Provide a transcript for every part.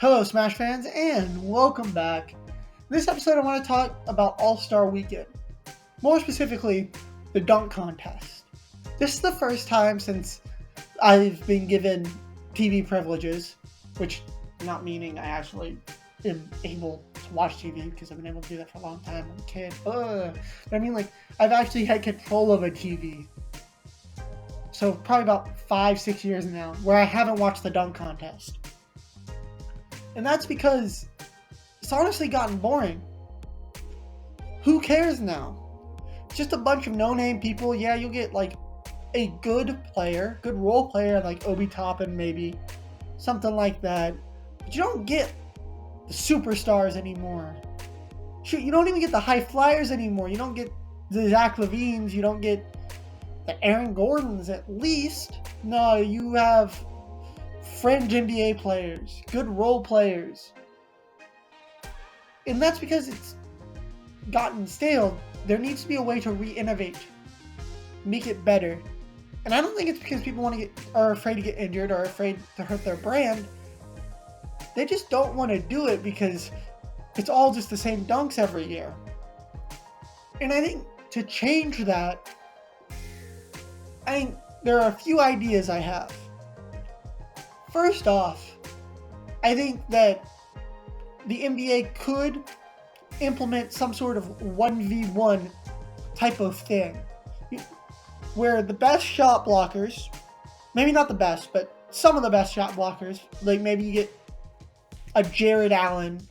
Hello, Smash fans, and welcome back. In this episode, I want to talk about All-Star Weekend. More specifically, the dunk contest. This is the first time since I've been given TV privileges, which not meaning I actually am able to watch TV because I've been able to do that for a long time. I'm a kid. But I mean, I've actually had control of a TV. So probably about 5-6 years now, where I haven't watched the dunk contest. And that's because it's honestly gotten boring. Who cares now? Just a bunch of no-name people. Yeah, you'll get a good player, good role player like Obi Toppin maybe, something like that. But you don't get the superstars anymore. Shoot, you don't even get the high flyers anymore. You don't get the Zach LaVines. You don't get the Aaron Gordons at least. No, you have fringe NBA players, good role players. And that's because it's gotten stale. There needs to be a way to re-innovate, make it better. And I don't think it's because people are afraid to get injured or afraid to hurt their brand. They just don't want to do it because it's all just the same dunks every year. And I think to change that, I think there are a few ideas I have. First off, I think that the NBA could implement some sort of 1v1 type of thing, where the best shot blockers, maybe not the best, but some of the best shot blockers, like maybe you get a Jared Allen,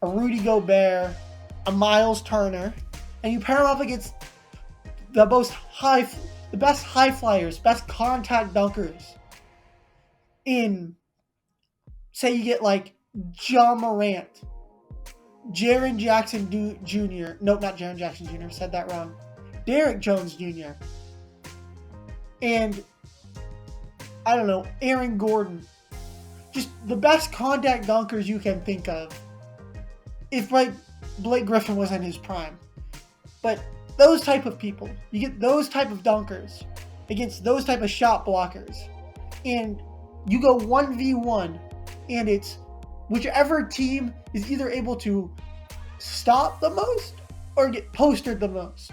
a Rudy Gobert, a Miles Turner, and you pair them up against the best high flyers, best contact dunkers. Say you get Ja Morant, Jaren Jackson Jr. Nope, not Jaren Jackson Jr. Said that wrong. Derrick Jones Jr. And I don't know, Aaron Gordon. Just the best contact dunkers you can think of. If Blake Griffin was in his prime. But those type of people, you get those type of dunkers against those type of shot blockers. And you go 1v1, and it's whichever team is either able to stop the most or get postered the most.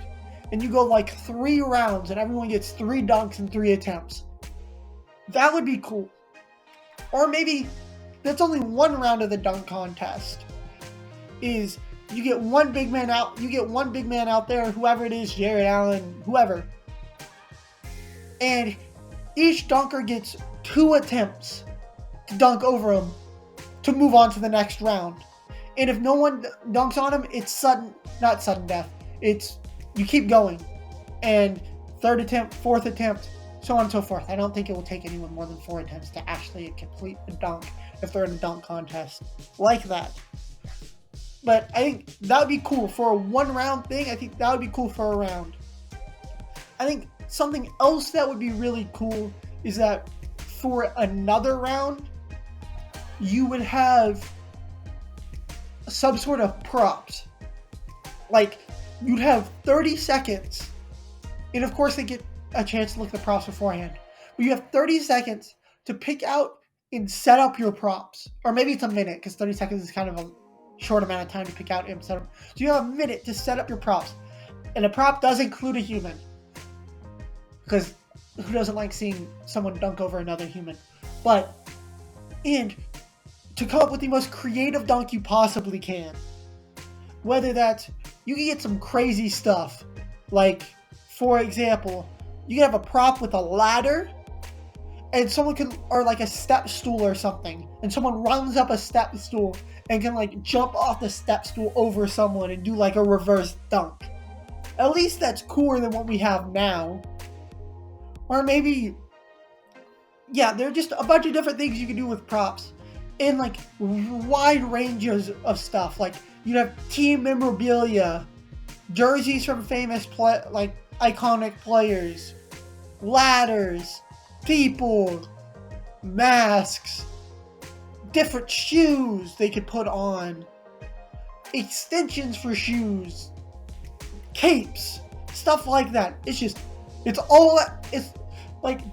And you go 3 rounds, and everyone gets 3 dunks in 3 attempts. That would be cool. Or maybe that's only 1 round of the dunk contest. Is you get one big man out there, whoever it is, Jared Allen, whoever. And each dunker gets 2 attempts to dunk over him to move on to the next round. And if no one dunks on him, it's not sudden death. It's you keep going. And 3rd attempt, 4th attempt, so on and so forth. I don't think it will take anyone more than 4 attempts to actually complete a dunk if they're in a dunk contest like that. But I think that would be cool for a 1 round thing. I think that would be cool for a round. I think something else that would be really cool is that for another round, you would have some sort of props. You'd have 30 seconds. And of course, they get a chance to look at the props beforehand. But you have 30 seconds to pick out and set up your props. Or maybe it's a minute, because 30 seconds is kind of a short amount of time to pick out and set up. So you have a minute to set up your props. And a prop does include a human. Because who doesn't like seeing someone dunk over another human? And to come up with the most creative dunk you possibly can. Whether that's, you can get some crazy stuff. For example, you can have a prop with a ladder, and someone can, or a step stool or something, and someone runs up a step stool and can jump off the step stool over someone and do a reverse dunk. At least that's cooler than what we have now. Or maybe, there are just a bunch of different things you can do with props. And wide ranges of stuff. You'd have team memorabilia, jerseys from famous iconic players, ladders, people, masks, different shoes they could put on, extensions for shoes, capes, stuff like that. It's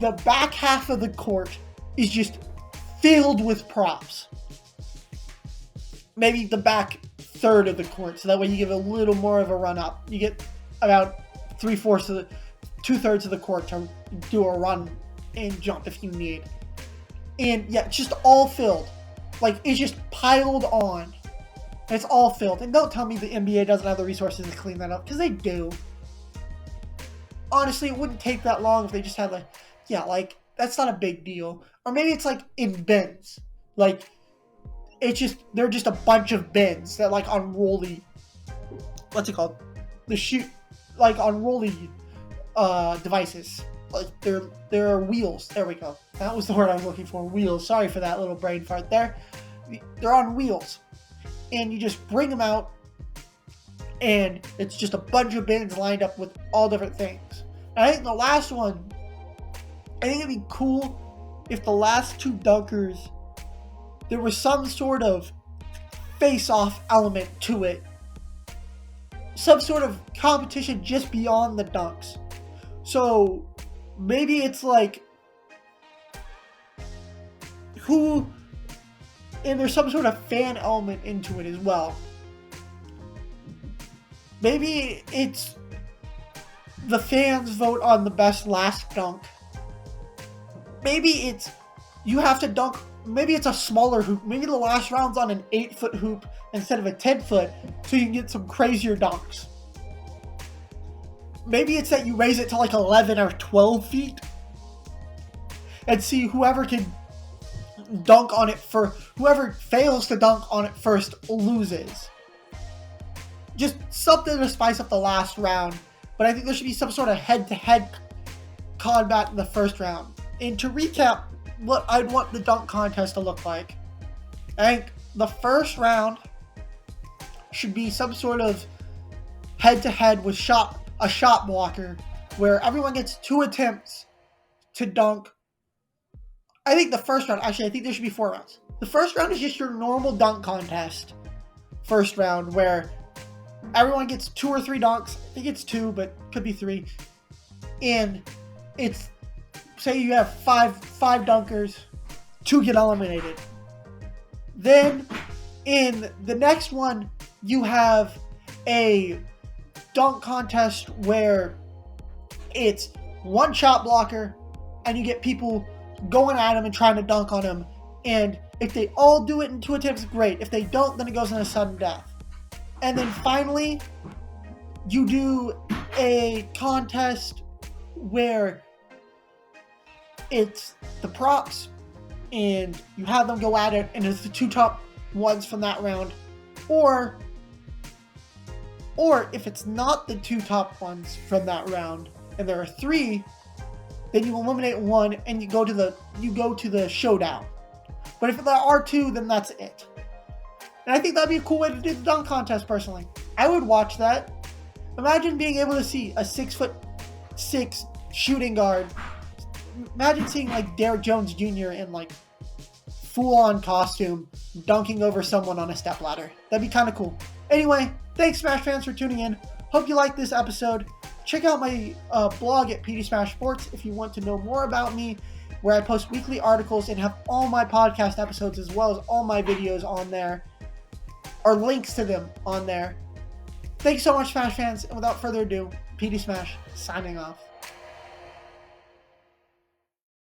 the back half of the court is just filled with props. maybe the back third of the court, so that way you give a little more of a run up. You get about 2/3 of the court to do a run and jump if you need. And yeah, it's just all filled. Like, it's just piled on. It's all filled. And don't tell me the NBA doesn't have the resources to clean that up, because they do. Honestly, it wouldn't take that long if they just had like, that's not a big deal. Or maybe it's like in bins. Like, they're just a bunch of bins that like unroll what's it called? Unroll devices. Like, there are wheels. There we go. That was the word I was looking for. Wheels. Sorry for that little brain fart there. They're on wheels. And you just bring them out, and it's just a bunch of bins lined up with all different things. And I think the last one, I think it'd be cool if the last two dunkers, there was some sort of face-off element to it. Some sort of competition just beyond the dunks. So maybe it's like and there's some sort of fan element into it as well. Maybe it's the fans vote on the best last dunk. Maybe it's you have to dunk. Maybe it's a smaller hoop. Maybe the last round's on an 8-foot hoop instead of a 10-foot, so you can get some crazier dunks. Maybe it's that you raise it to like 11 or 12 feet and see whoever can dunk on it whoever fails to dunk on it first loses. Just something to spice up the last round. But I think there should be some sort of head-to-head combat in the first round. And to recap what I'd want the dunk contest to look like, I think the first round should be some sort of head-to-head with a shot blocker, where everyone gets 2 attempts to dunk. I think the first round, actually, I think there should be 4 rounds. The first round is just your normal dunk contest. First round, where everyone gets 2 or 3 dunks. I think it's 2, but could be 3. And it's, say you have five dunkers, 2 get eliminated. Then in the next one, you have a dunk contest where it's 1 shot blocker, and you get people going at him and trying to dunk on him. And if they all do it in 2 attempts, great. If they don't, then it goes into sudden death. And then finally, you do a contest where it's the props, and you have them go at it, and it's the 2 top ones from that round. Or if it's not the 2 top ones from that round, and there are 3, then you eliminate 1 and you go to the showdown. But if there are 2, then that's it. And I think that'd be a cool way to do the dunk contest, personally. I would watch that. Imagine being able to see a 6'6" shooting guard. Imagine seeing like Derrick Jones Jr. in like full-on costume dunking over someone on a stepladder. That'd be kind of cool. Anyway, thanks Smash fans for tuning in. Hope you liked this episode. Check out my blog at PD Smash Sports if you want to know more about me, where I post weekly articles and have all my podcast episodes as well as all my videos on there, or links to them on there. Thanks so much, Smash fans, and without further ado, PD Smash signing off.